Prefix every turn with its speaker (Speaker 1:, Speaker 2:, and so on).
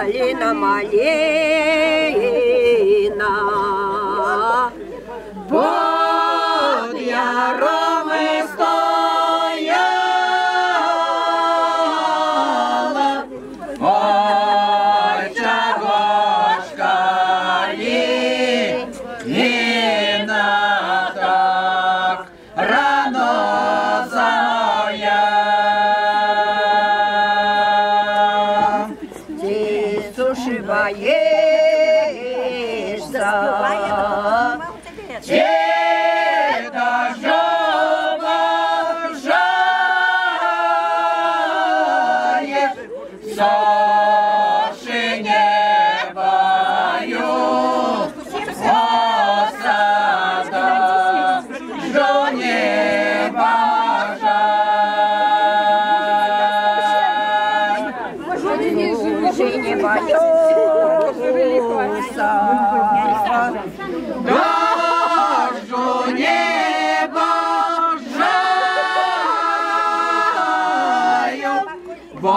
Speaker 1: малина, малина, под ярами стояла, ой, чагошка Ліна так рано замоя. Ти сушиваєшся, чи дождова жає, соши небою, осада, що не бажай. Служи не боюся, дождю не бажаю, бо